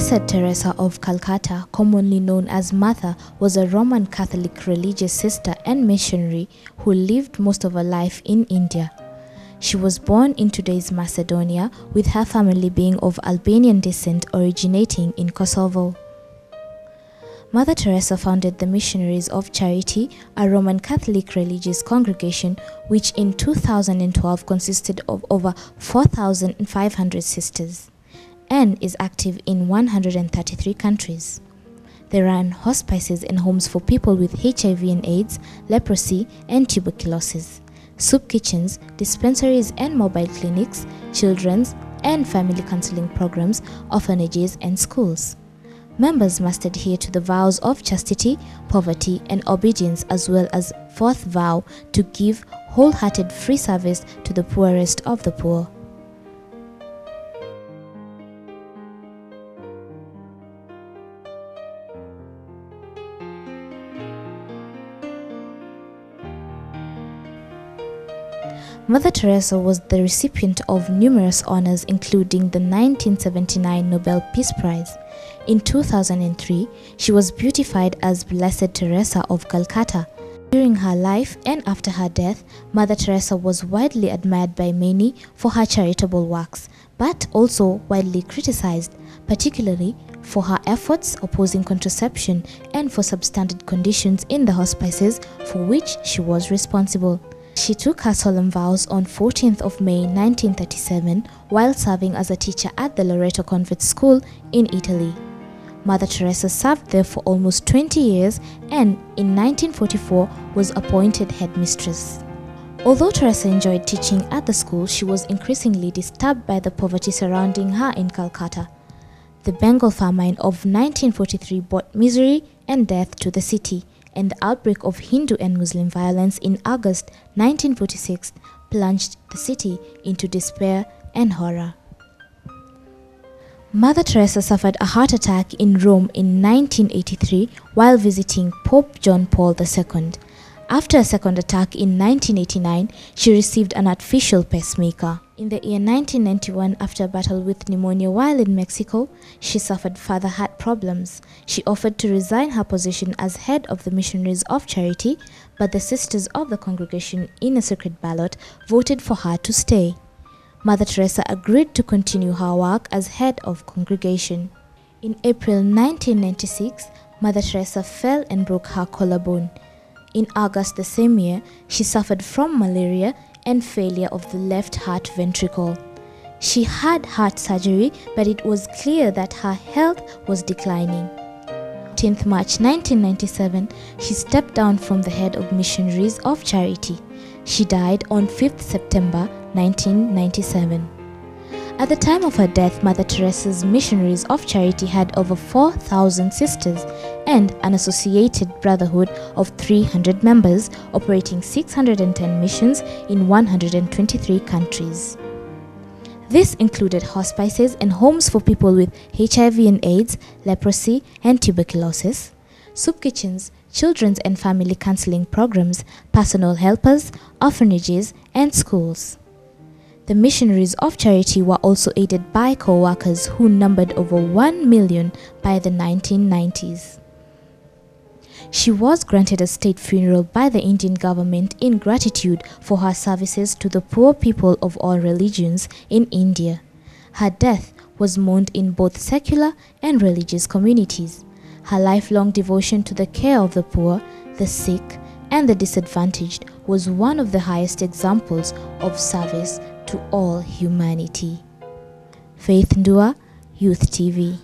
Blessed Teresa of Calcutta, commonly known as Martha, was a Roman Catholic religious sister and missionary who lived most of her life in India. She was born in today's Macedonia, with her family being of Albanian descent originating in Kosovo. Mother Teresa founded the Missionaries of Charity, a Roman Catholic religious congregation which in 2012 consisted of over 4,500 sisters and is active in 133 countries. They run hospices and homes for people with HIV and AIDS, leprosy and tuberculosis, soup kitchens, dispensaries and mobile clinics, children's and family counseling programs, orphanages and schools. Members must adhere to the vows of chastity, poverty and obedience, as well as fourth vow to give wholehearted free service to the poorest of the poor. Mother Teresa was the recipient of numerous honors, including the 1979 Nobel Peace Prize. In 2003, she was beatified as Blessed Teresa of Calcutta. During her life and after her death, Mother Teresa was widely admired by many for her charitable works, but also widely criticized, particularly for her efforts opposing contraception and for substandard conditions in the hospices for which she was responsible. She took her solemn vows on 14th of May 1937 while serving as a teacher at the Loreto Convent School in Italy. Mother Teresa served there for almost 20 years and in 1944 was appointed headmistress. Although Teresa enjoyed teaching at the school, she was increasingly disturbed by the poverty surrounding her in Calcutta. The Bengal famine of 1943 brought misery and death to the city, and the outbreak of Hindu and Muslim violence in August 1946 plunged the city into despair and horror. Mother Teresa suffered a heart attack in Rome in 1983 while visiting Pope John Paul II. After a second attack in 1989, she received an artificial pacemaker. In the year 1991, after a battle with pneumonia while in Mexico, she suffered further heart problems. She offered to resign her position as head of the Missionaries of Charity, but the sisters of the congregation, in a secret ballot, voted for her to stay. Mother Teresa agreed to continue her work as head of congregation. In April 1996, Mother Teresa fell and broke her collarbone. In August the same year, she suffered from malaria and failure of the left heart ventricle. She had heart surgery, but it was clear that her health was declining. 10th March 1997, she stepped down from the head of Missionaries of Charity. She died on 5th September 1997. At the time of her death, Mother Teresa's Missionaries of Charity had over 4,000 sisters and an associated brotherhood of 300 members, operating 610 missions in 123 countries. This included hospices and homes for people with HIV and AIDS, leprosy and tuberculosis, soup kitchens, children's and family counseling programs, personal helpers, orphanages and schools. The Missionaries of Charity were also aided by co-workers who numbered over 1 million by the 1990s. She was granted a state funeral by the Indian government in gratitude for her services to the poor people of all religions in India. Her death was mourned in both secular and religious communities. Her lifelong devotion to the care of the poor, the sick, and the disadvantaged was one of the highest examples of service to all humanity. Faith Ndua, Youth TV.